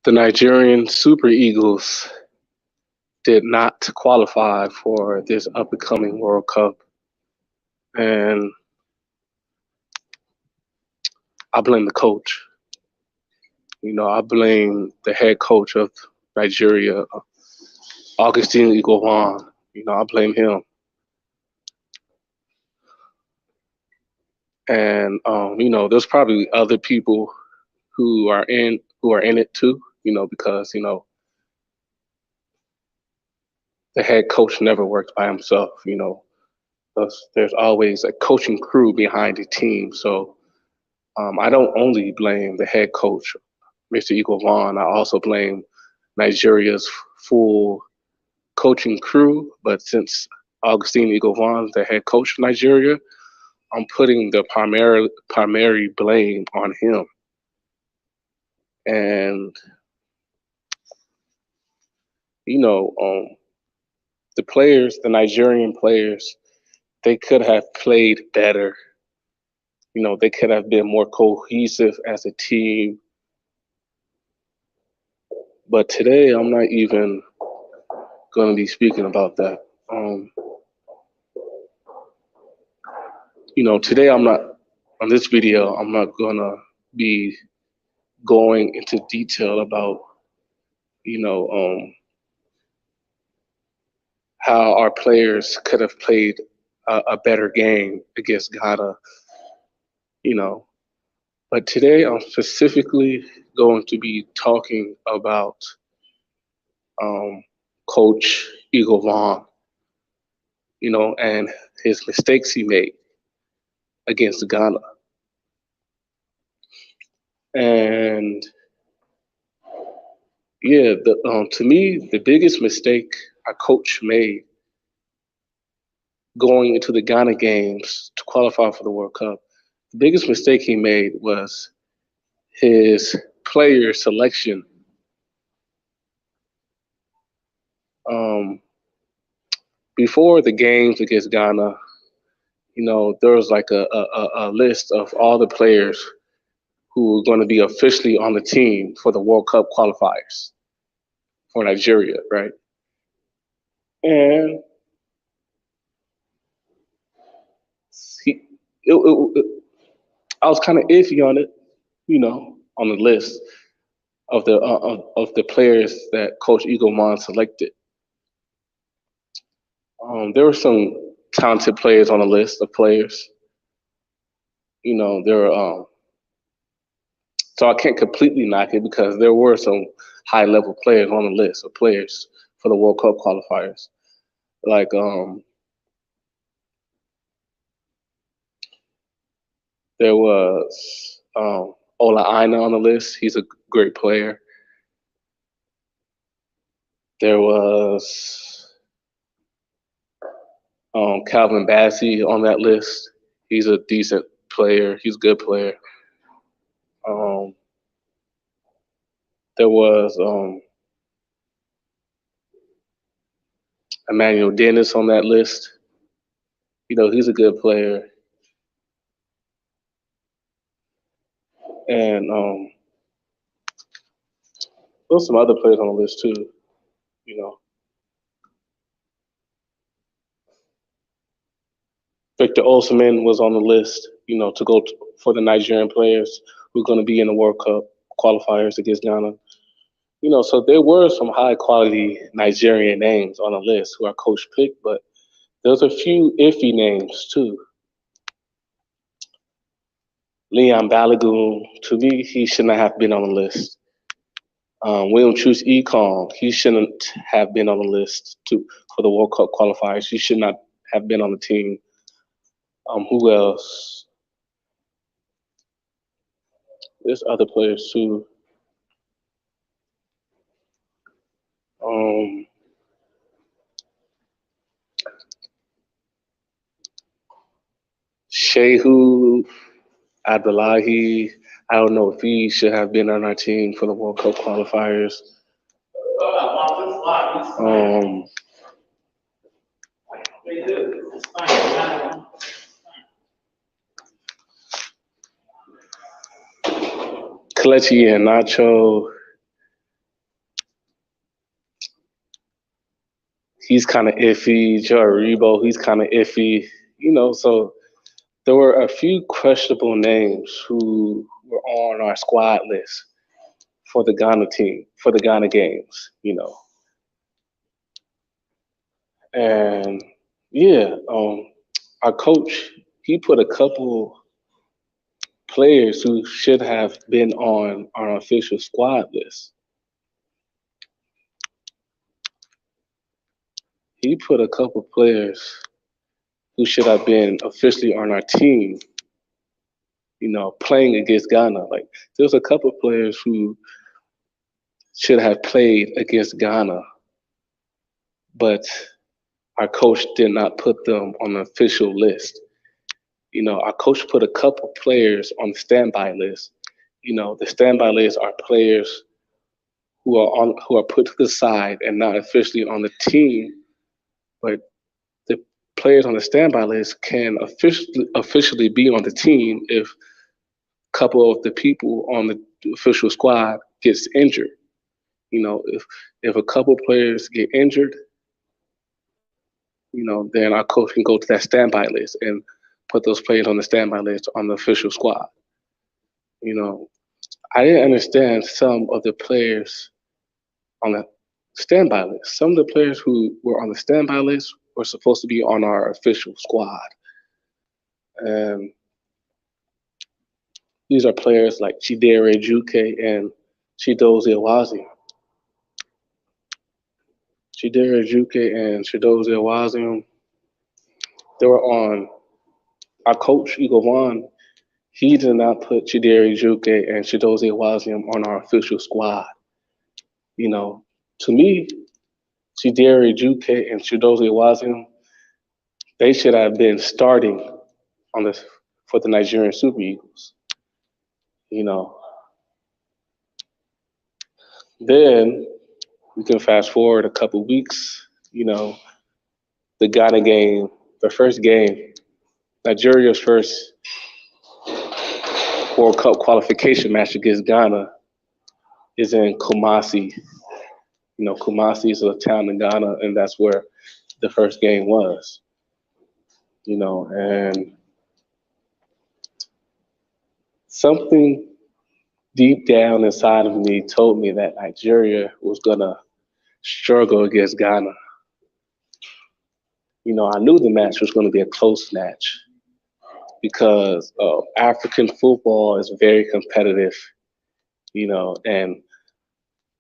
The Nigerian Super Eagles did not qualify for this up-and-coming World Cup, and I blame the coach. I blame the head coach of Nigeria, Augustine Igovan. I blame him. And there's probably other people who are in it too. Because the head coach never works by himself. There's always a coaching crew behind the team. So I don't only blame the head coach, Mr. Igovan. I also blame Nigeria's full coaching crew. But since Augustine Igovan is the head coach of Nigeria, I'm putting the primary blame on him. And the Nigerian players, they could have played better. They could have been more cohesive as a team. But today, I'm not even going to be speaking about that. Today on this video, I'm not going to be going into detail about, how our players could have played a better game against Ghana, But today, I'm specifically going to be talking about Coach Igovan, and his mistakes he made against Ghana. And yeah, to me, the biggest mistake our coach made going into the Ghana games to qualify for the World Cup, the biggest mistake he made was his player selection. Before the games against Ghana, there was like a list of all the players who were going to be officially on the team for the World Cup qualifiers for Nigeria, right? And I was kind of iffy on it, on the list of the players that Coach Igovan selected. There were some talented players on the list of players. There were so I can't completely knock it because there were some high-level players on the list of players for the World Cup qualifiers. Like there was Ola Aina on the list. He's a great player. There was Calvin Bassey on that list. He's a decent player. He's a good player. There was Emmanuel Dennis on that list. He's a good player. And there's some other players on the list too, Victor Osimhen was on the list, to go for the Nigerian players who are going to be in the World Cup qualifiers against Ghana. So there were some high quality Nigerian names on the list who our coach picked, but there's a few iffy names too. Leon Balogun, to me, he shouldn't have been on the list. William Chus Ekong, he shouldn't have been on the list for the World Cup qualifiers. He should not have been on the team. Who else? There's other players too. Shehu Abdullahi, I don't know if he should have been on our team for the World Cup qualifiers. Kelechi Iheanacho, he's kind of iffy. Joe Aribo, he's kind of iffy. So there were a few questionable names who were on our squad list for the Ghana team, for the Ghana games. And yeah, our coach, he put a couple players who should have been on our official squad list. He put a couple players who should have been officially on our team, playing against Ghana. Like there's a couple players who should have played against Ghana, but our coach did not put them on the official list. Our coach put a couple players on the standby list. The standby list are players who are put to the side and not officially on the team, but the players on the standby list can officially be on the team if a couple of the people on the official squad gets injured. If a couple players get injured, then our coach can go to that standby list and put those players on the standby list on the official squad. I didn't understand some of the players on the standby list. Some of the players who were on the standby list were supposed to be on our official squad. And these are players like Chidera Juke and Chidozie Awazi. Chidera Juke and Chidozie Awazi, they were on our coach, Eagle Vaughn. He did not put Chidera Juke and Chidozie Awazi on our official squad. To me, Chidera Juke and Chidozie Awazi, they should have been starting on this for the Nigerian Super Eagles. Then we can fast forward a couple weeks. The Ghana game, the first game, Nigeria's first World Cup qualification match against Ghana is in Kumasi. Kumasi is a town in Ghana, and that's where the first game was. And something deep down inside of me told me that Nigeria was gonna struggle against Ghana. I knew the match was going to be a close match because African football is very competitive, and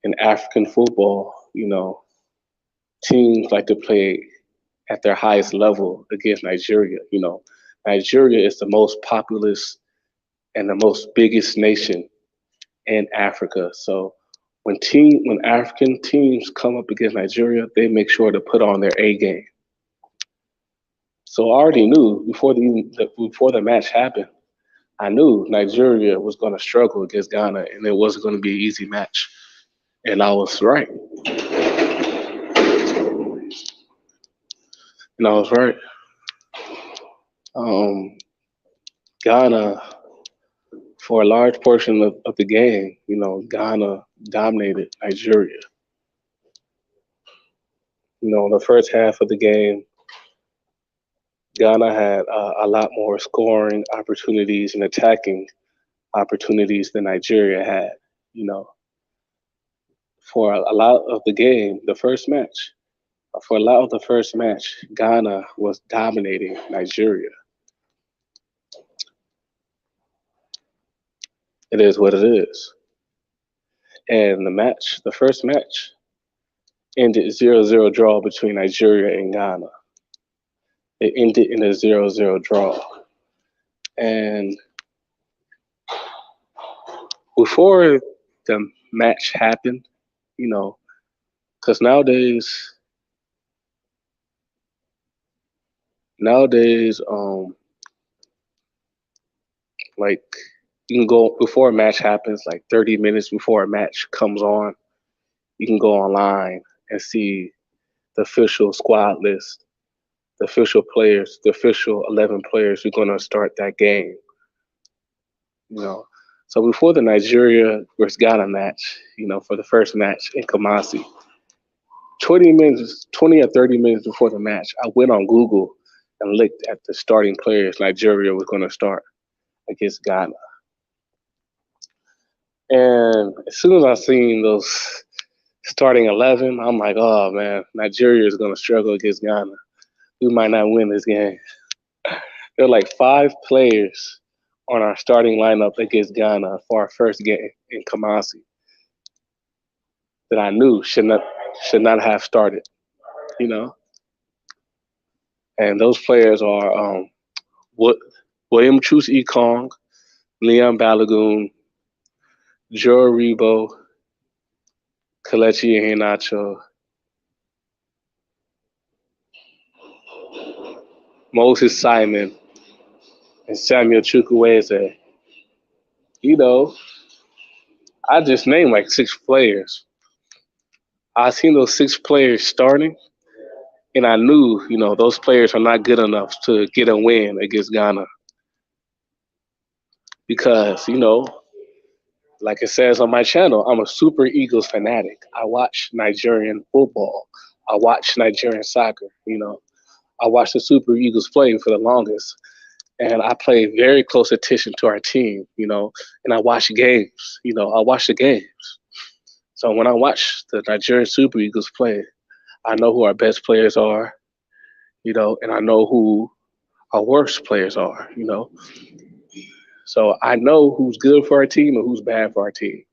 in African football, teams like to play at their highest level against Nigeria. Nigeria is the most populous and the most biggest nation in Africa. So when African teams come up against Nigeria, they make sure to put on their A game. So I already knew before the match happened, I knew Nigeria was going to struggle against Ghana, and it wasn't going to be an easy match. And I was right. Ghana, for a large portion of the game, Ghana dominated Nigeria. The first half of the game, Ghana had a lot more scoring opportunities and attacking opportunities than Nigeria had. For a lot of the game, for a lot of the first match, Ghana was dominating Nigeria. It is what it is. And the first match, ended 0-0 draw between Nigeria and Ghana. It ended in a 0-0 draw. And before the match happened, because nowadays, like you can go before a match happens, like 30 minutes before a match comes on, you can go online and see the official squad list, the official players, the official 11 players who are going to start that game. So before the Nigeria versus Ghana match, for the first match in Kumasi, 20 or 30 minutes before the match, I went on Google and looked at the starting players Nigeria was going to start against Ghana. And as soon as I seen those starting 11, I'm like, oh man, Nigeria is going to struggle against Ghana. We might not win this game. There are like 5 players on our starting lineup against Ghana for our first game in Kumasi that I knew should not have started, you know. And those players are William Chus Ekong, Leon Balogun, Joe Rebo, Kelechi Iheanacho, Moses Simon, and Samuel Chukwueze. You know, I just named like 6 players. I seen those 6 players starting, and I knew, those players are not good enough to get a win against Ghana because, like it says on my channel, I'm a Super Eagles fanatic. I watch Nigerian football. I watch Nigerian soccer. I watched the Super Eagles play for the longest, and I pay very close attention to our team, and I watch games. I watch the games. So when I watch the Nigerian Super Eagles play, I know who our best players are, and I know who our worst players are. So I know who's good for our team and who's bad for our team.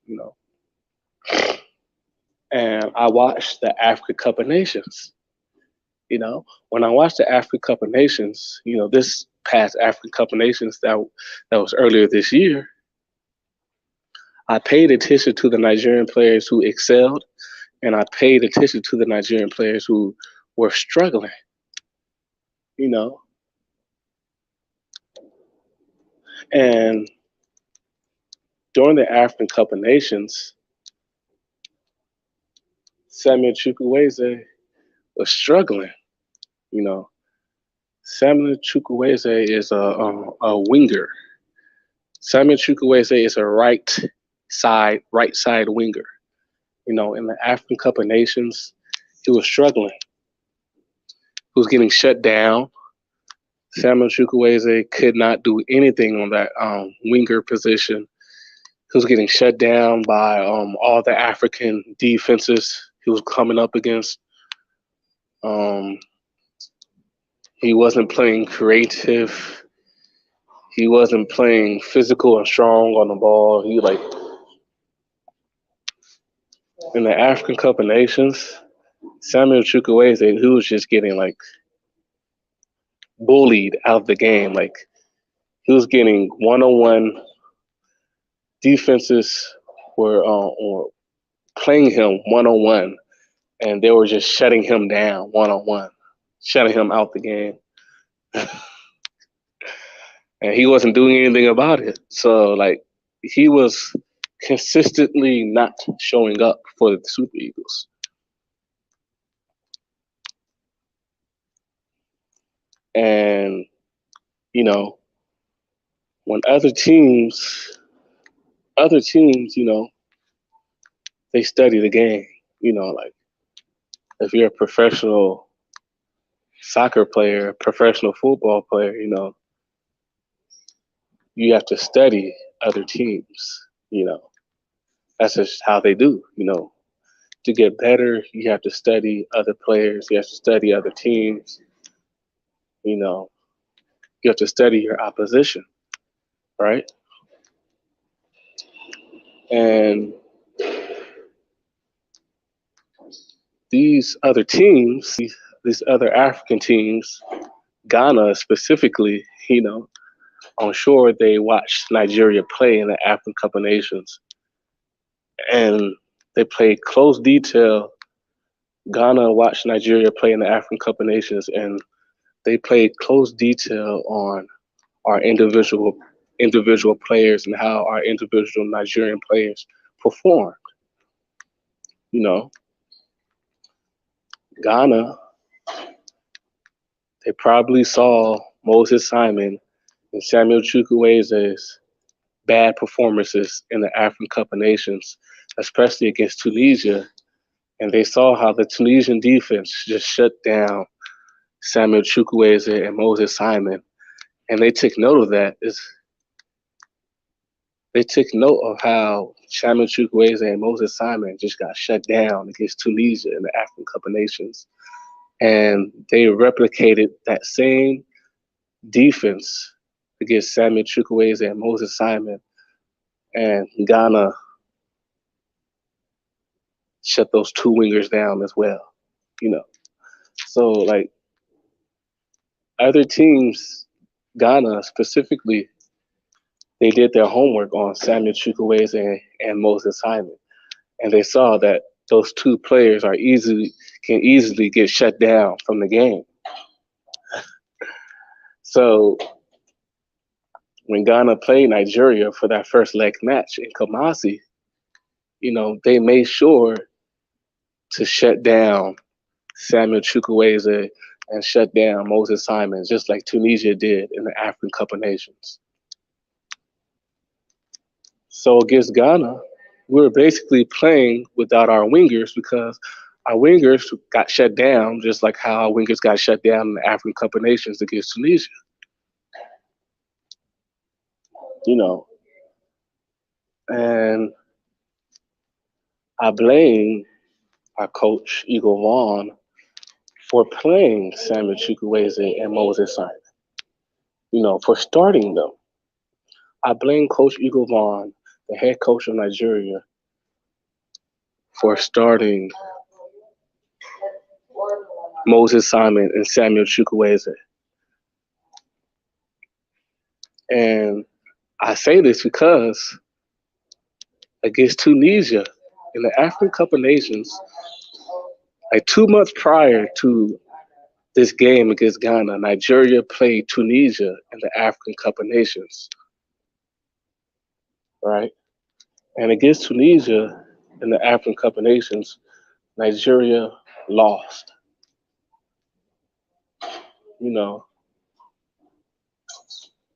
And I watched the Africa Cup of Nations. When I watched the Africa Cup of Nations, this past Africa Cup of Nations that was earlier this year, I paid attention to the Nigerian players who excelled, and I paid attention to the Nigerian players who were struggling. And during the African Cup of Nations, Samuel Chukwueze was struggling. Samuel Chukwueze is a winger. Samuel Chukwueze is a right side winger. In the African Cup of Nations, he was struggling. He was getting shut down. Samuel Chukwueze could not do anything on that winger position. He was getting shut down by all the African defenses he was coming up against. He wasn't playing creative. He wasn't playing physical and strong on the ball. In the African Cup of Nations, Samuel Chukwueze, he was just getting bullied out of the game. He was getting one-on-one. Defenses were playing him one-on-one, and they were just shutting him down one-on-one, shutting him out the game. And he wasn't doing anything about it. So, he was consistently not showing up for the Super Eagles. And, when other teams, they study the game, if you're a professional soccer player, professional football player, you have to study other teams, That's just how they do, To get better, you have to study other players, you have to study other teams, you have to study your opposition, right? And these other teams, these other African teams, Ghana specifically, I'm sure they watched Nigeria play in the African Cup of Nations. And they played close detail. Ghana watched Nigeria play in the African Cup of Nations, and they played close detail on our individual players and how our individual Nigerian players performed. Ghana, they probably saw Moses Simon and Samuel Chukwueze's bad performances in the African Cup of Nations, especially against Tunisia, and they saw how the Tunisian defense just shut down Samuel Chukwueze and Moses Simon, and they took note of that. They took note of how Samuel Chukwueze and Moses Simon just got shut down against Tunisia in the African Cup of Nations, and they replicated that same defense against Samuel Chukwueze and Moses Simon, and Ghana shut those two wingers down as well. You know, so like other teams, Ghana specifically, they did their homework on Samuel Chukwueze and Moses Simon, and they saw that those two players can easily get shut down from the game. So when Ghana played Nigeria for that first leg match in Kumasi, they made sure to shut down Samuel Chukwueze and shut down Moses Simon, just like Tunisia did in the African Cup of Nations. So against Ghana, we were basically playing without our wingers because our wingers got shut down, just like how our wingers got shut down in the African Cup of Nations against Tunisia. And I blame our coach, Eagle Vaughn, for playing Samuel Chukwueze and Moses Simon, for starting them. I blame Coach Eagle Vaughn, the head coach of Nigeria, for starting Moses Simon and Samuel Chukwueze. And I say this because against Tunisia in the African Cup of Nations, like 2 months prior to this game against Ghana, Nigeria played Tunisia in the African Cup of Nations, right? And against Tunisia in the African Cup of Nations, Nigeria lost.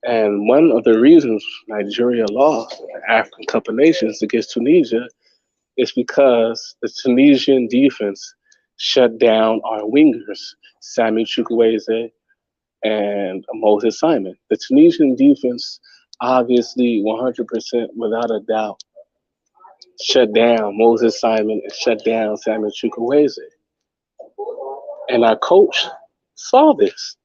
And one of the reasons Nigeria lost the African Cup of Nations against Tunisia is because the Tunisian defense shut down our wingers, Samuel Chukwueze and Moses Simon. The Tunisian defense, obviously, 100% without a doubt, shut down Moses Simon and shut down Samuel Chukwueze. And our coach saw this.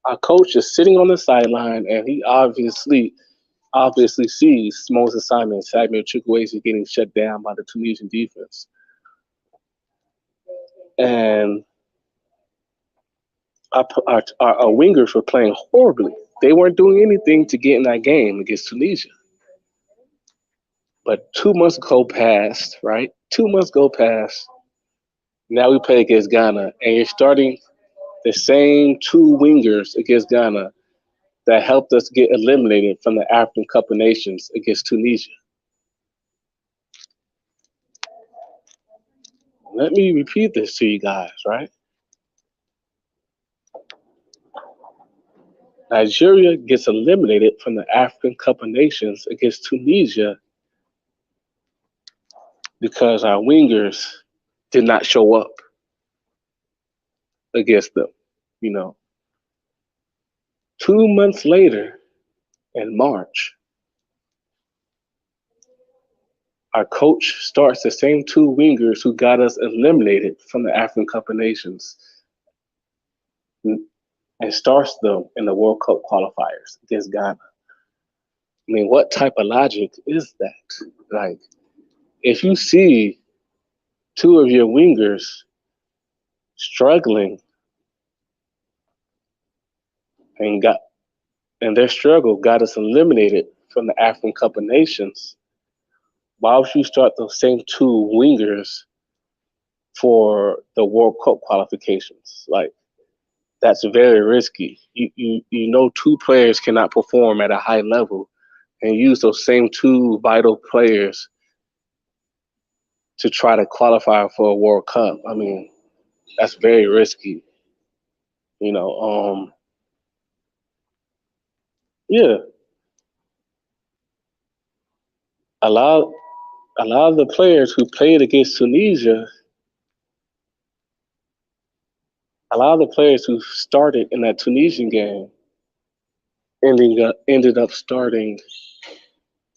Our coach is sitting on the sideline, and he obviously sees Moses Simon and Samuel Chukwueze getting shut down by the Tunisian defense. And our wingers were playing horribly. They weren't doing anything to get in that game against Tunisia. But 2 months go past, right? 2 months go past. Now we play against Ghana, and you're starting the same two wingers against Ghana that helped us get eliminated from the African Cup of Nations against Tunisia. Let me repeat this to you guys, right? Nigeria gets eliminated from the African Cup of Nations against Tunisia because our wingers did not show up against them. 2 months later, in March, our coach starts the same two wingers who got us eliminated from the African Cup of Nations and starts them in the World Cup qualifiers against Ghana. I mean, what type of logic is that? Like, if you see two of your wingers struggling and their struggle got us eliminated from the African Cup of Nations, why would you start those same two wingers for the World Cup qualifications? Like, that's very risky. You know, two players cannot perform at a high level and use those same two vital players to try to qualify for a World Cup. I mean, that's very risky. Yeah. A lot of the players who played against Tunisia A lot of the players who started in that Tunisian game ended up starting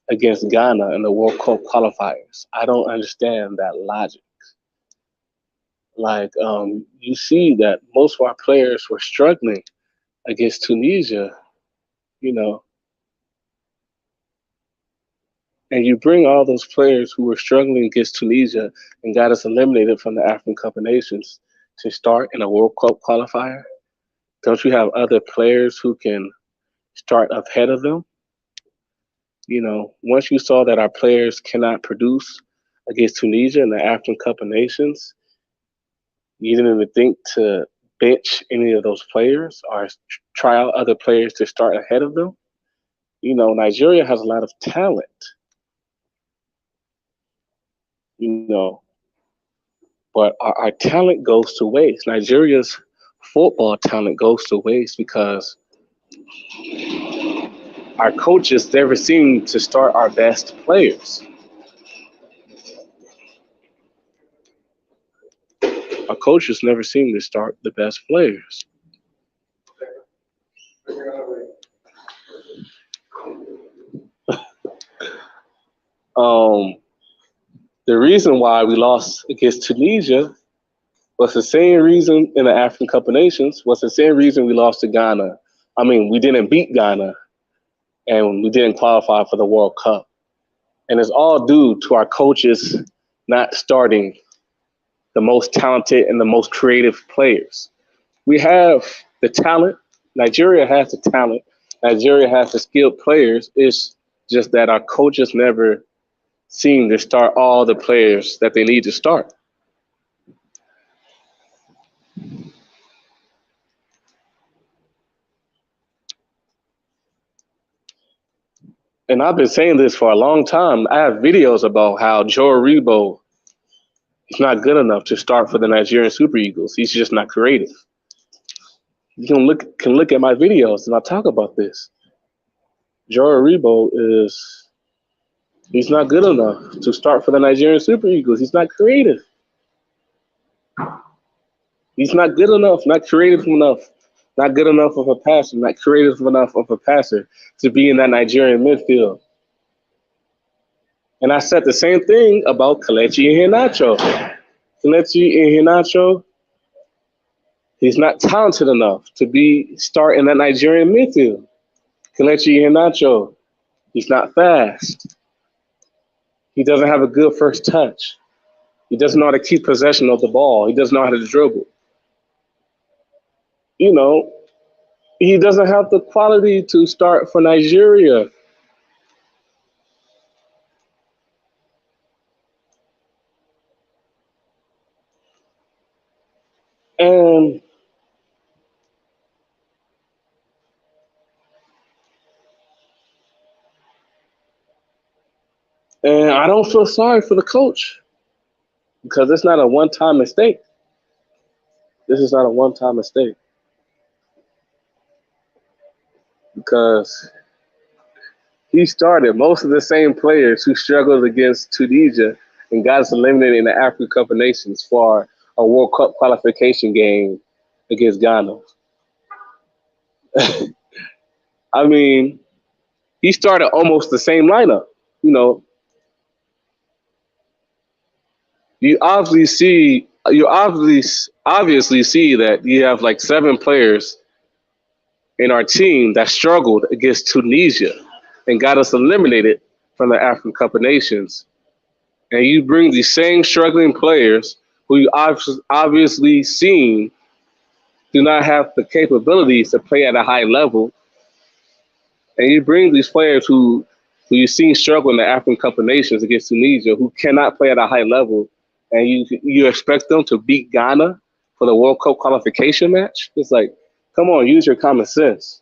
against Ghana in the World Cup qualifiers. I don't understand that logic. Like, you see that most of our players were struggling against Tunisia, you know, and you bring all those players who were struggling against Tunisia and got us eliminated from the African Cup of Nations to start in a World Cup qualifier. Don't you have other players who can start ahead of them? Once you saw that our players cannot produce against Tunisia in the African Cup of Nations, you didn't even think to bench any of those players or try out other players to start ahead of them. Nigeria has a lot of talent. You know, but our talent goes to waste. Nigeria's football talent goes to waste because our coaches never seem to start our best players. Our coaches never seem to start the best players. Um, the reason why we lost against Tunisia was the same reason in the African Cup of Nations, was the same reason we lost to Ghana. I mean, we didn't beat Ghana and we didn't qualify for the World Cup. And it's all due to our coaches not starting the most talented and the most creative players. We have the talent. Nigeria has the talent. Nigeria has the skilled players. It's just that our coaches never seem to start all the players that they need to start. And I've been saying this for a long time. I have videos about how Joe Aribo is not good enough to start for the Nigerian Super Eagles. He's just not creative. You can look at my videos and I talk about this. Joe Aribo he's not good enough to start for the Nigerian Super Eagles. He's not creative. He's not good enough, not creative enough, not good enough of a passer, not creative enough of a passer to be in that Nigerian midfield. And I said the same thing about Kelechi Iheanacho. Kelechi Iheanacho, he's not talented enough to be start in that Nigerian midfield. Kelechi Iheanacho, he's not fast. He doesn't have a good first touch. He doesn't know how to keep possession of the ball. He doesn't know how to dribble. He doesn't have the quality to start for Nigeria. And I don't feel sorry for the coach because it's not a one-time mistake. This is not a one-time mistake because he started most of the same players who struggled against Tunisia and got us eliminated in the African Cup of Nations for a World Cup qualification game against Ghana. I mean, he started almost the same lineup. You know, you obviously see that you have like 7 players in our team that struggled against Tunisia and got us eliminated from the African Cup of Nations. And you bring these same struggling players who you obviously seen do not have the capabilities to play at a high level. And you bring these players who you've seen struggle in the African Cup of Nations against Tunisia, who cannot play at a high level, and you expect them to beat Ghana for the World Cup qualification match? It's like, come on, use your common sense.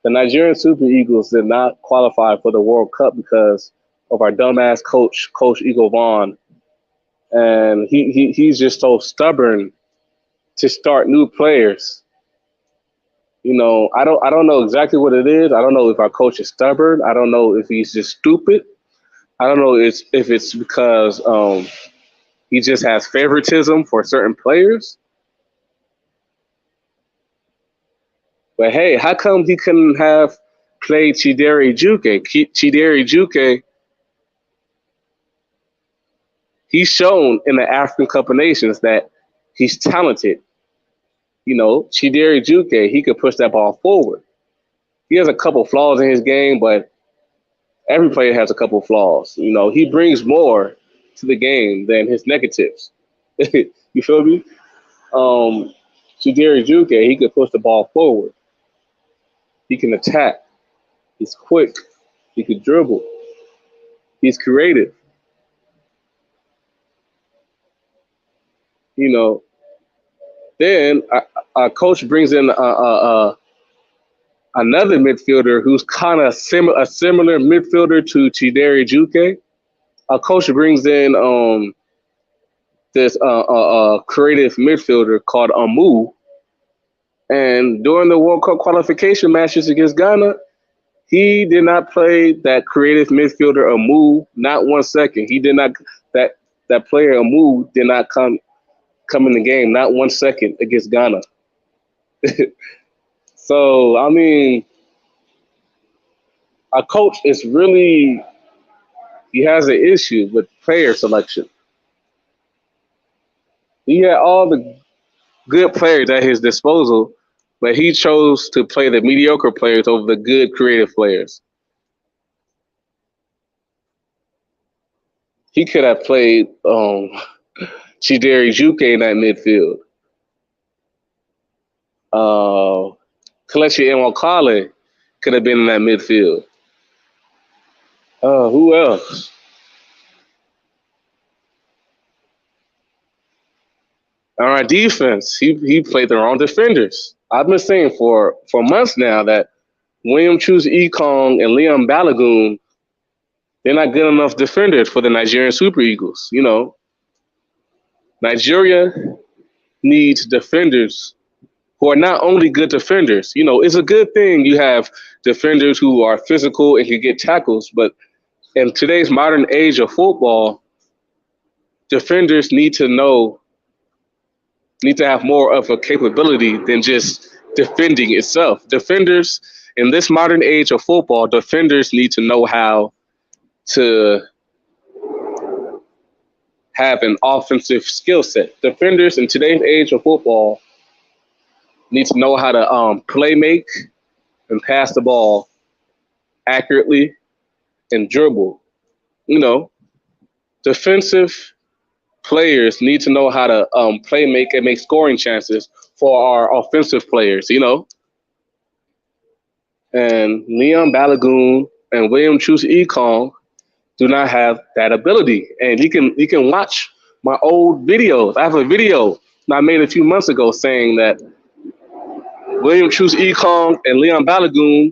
The Nigerian Super Eagles did not qualify for the World Cup because of our dumbass coach, Coach Eagle Vaughn. And he's just so stubborn to start new players. I don't know exactly what it is. I don't know if our coach is stubborn. I don't know if he's just stupid. I don't know if it's because he just has favoritism for certain players. But hey, how come he couldn't have played Chideri Juke? Chideri Juke, he's shown in the African Cup of Nations that he's talented. Chideri Juke, he could push that ball forward. He has a couple flaws in his game, but every player has a couple flaws. He brings more to the game than his negatives. You feel me? Chideri Juke, he could push the ball forward. He can attack. He's quick. He can dribble. He's creative. Then our coach brings in another midfielder who's kind of a similar midfielder to Chideri Juke. Our coach brings in this creative midfielder called Amu. And during the World Cup qualification matches against Ghana, he did not play that creative midfielder Amu not 1 second. He did not that player Amu did not come in the game not 1 second against Ghana. So I mean, our coach is he has an issue with player selection. He had all the good players at his disposal, but he chose to play the mediocre players over the good creative players. He could have played Chideri Juke in that midfield. Kelechi Enemkali could have been in that midfield. Who else? On our defense, he played the wrong defenders. I've been saying for months now that William Chukwueze and Leon Balogun, they're not good enough defenders for the Nigerian Super Eagles. Nigeria needs defenders who are not only good defenders. It's a good thing you have defenders who are physical and can get tackles, but in today's modern age of football, defenders need to have more of a capability than just defending itself. Defenders in this modern age of football, defenders need to know how to have an offensive skill set. Defenders in today's age of football need to know how to play make and pass the ball accurately and dribble. Defensive players need to know how to play make and make scoring chances for our offensive players, And Leon Balogun and William Chukwueze do not have that ability. And you can watch my old videos. I have a video I made a few months ago saying that William Chukwueze and Leon Balogun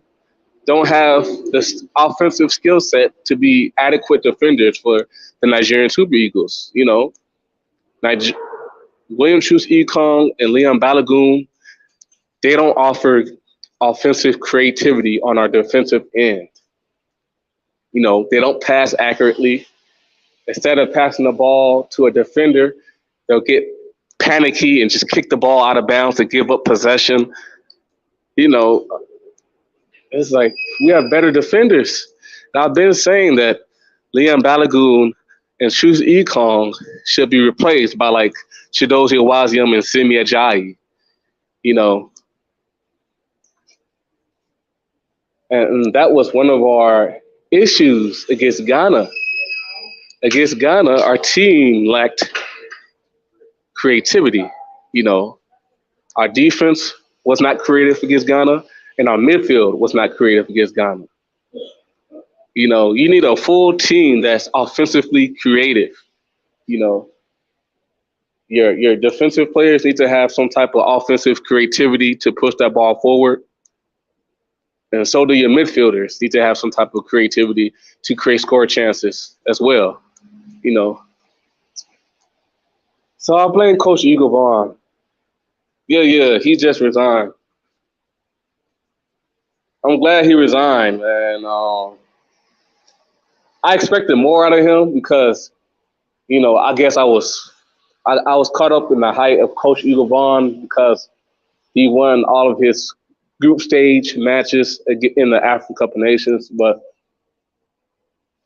don't have this offensive skill set to be adequate defenders for the Nigerian Super Eagles. William Chukwueze and Leon Balogun, they don't offer offensive creativity on our defensive end. They don't pass accurately. Instead of passing the ball to a defender, they'll get panicky and just kick the ball out of bounds to give up possession. It's like we have better defenders. Now, I've been saying that Leon Balogun and Chukwueze should be replaced by like Chidozie Owazium and Simi Ajayi. And that was one of our issues against Ghana. Against Ghana, our team lacked creativity. Our defense was not creative against Ghana, and our midfield was not creative against Ghana. You need a full team that's offensively creative. Your defensive players need to have some type of offensive creativity to push that ball forward. And so do your midfielders need to have some type of creativity to create score chances as well. So I blame Coach Eagle Vaughn. Yeah, he just resigned. I'm glad he resigned, and I expected more out of him because, I guess I was caught up in the height of Coach Eagle Vaughn because he won all of his group stage matches in the African Cup of Nations. But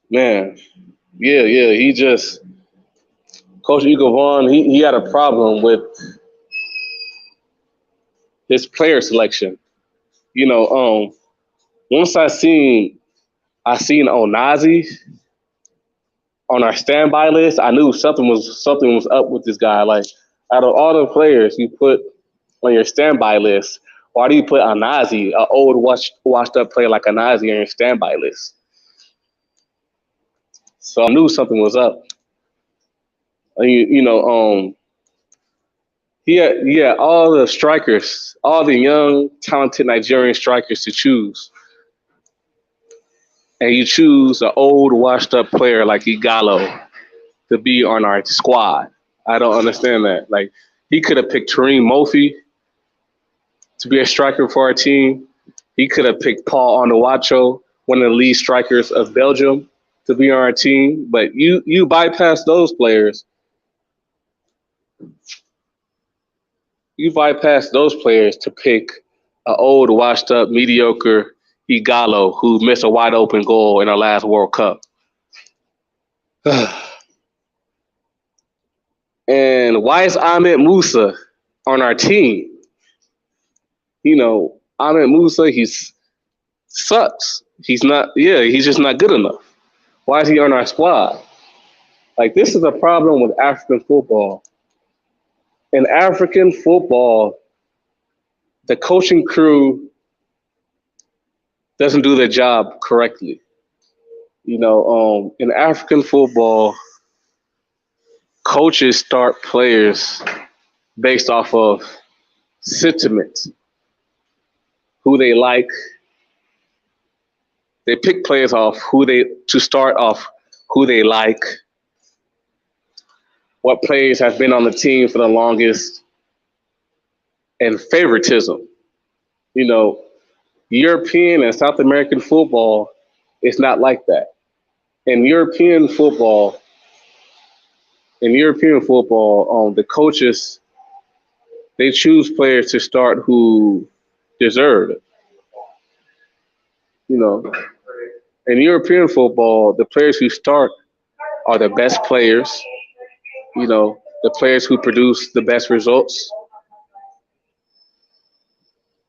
man, yeah, Coach Eagle Vaughn, he had a problem with his player selection. You know, once I seen Onazi on our standby list, I knew something was up with this guy. Like out of all the players you put on your standby list, why do you put Onazi, an old washed up player like Onazi, on your standby list? So I knew something was up. He had all the strikers, all the young, talented Nigerian strikers to choose, and you choose an old, washed-up player like Igalo to be on our squad. I don't understand that. Like, he could have picked Tareem Mofi to be a striker for our team. He could have picked Paul Onuachu, one of the lead strikers of Belgium, to be on our team. But you bypass those players. You bypass those players to pick an old, washed-up, mediocre Igalo who missed a wide-open goal in our last World Cup. And why is Ahmed Musa on our team? Ahmed Musa, he sucks. He's just not good enough. Why is he on our squad? Like, this is a problem with African football. In African football, the coaching crew doesn't do their job correctly. In African football, coaches start players based off of sentiment, who they like. They pick players who they like, what players have been on the team for the longest, and favoritism. European and South American football is not like that. In European football, the coaches, they choose players to start who deserve it. In European football, the players who start are the best players, the players who produce the best results,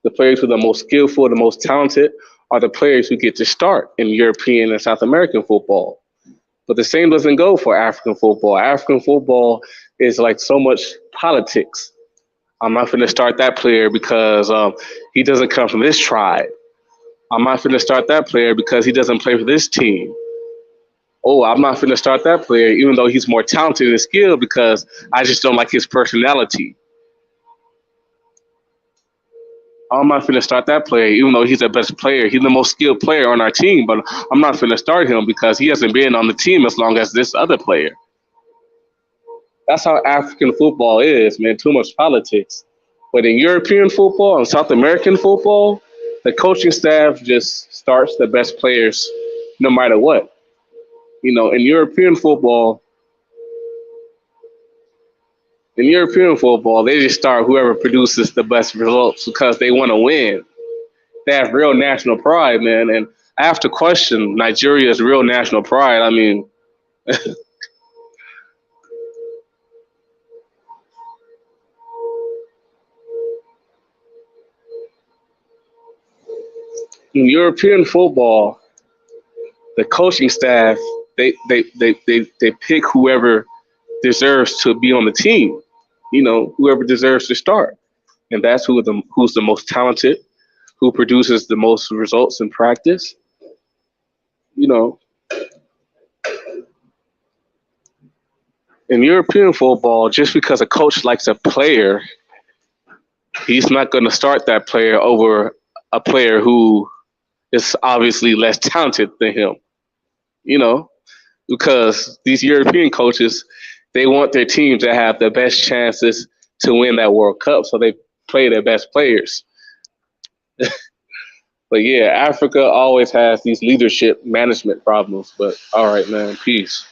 the players who are the most skillful, the most talented, are the players who get to start in European and South American football. But the same doesn't go for African football. African football is like so much politics. I'm not going to start that player because he doesn't come from this tribe. I'm not going to start that player because he doesn't play for this team. Oh, I'm not going to start that player even though he's more talented and skilled because I just don't like his personality. I'm not going to start that player even though he's the best player. He's the most skilled player on our team, but I'm not going to start him because he hasn't been on the team as long as this other player. That's how African football is, man. Too much politics. But in European football and South American football, the coaching staff just starts the best players no matter what. In European football, they just start whoever produces the best results because they want to win. They have real national pride, man. And I have to question Nigeria's real national pride. I mean, in European football, the coaching staff, they pick whoever deserves to be on the team. Whoever deserves to start, and that's who's the most talented, who produces the most results in practice. In European football, just because a coach likes a player, he's not going to start that player over a player who is obviously less talented than him. Because these European coaches, they want their team to have the best chances to win that World Cup, so they play their best players. But yeah, Africa always has these leadership management problems. But all right, man, peace.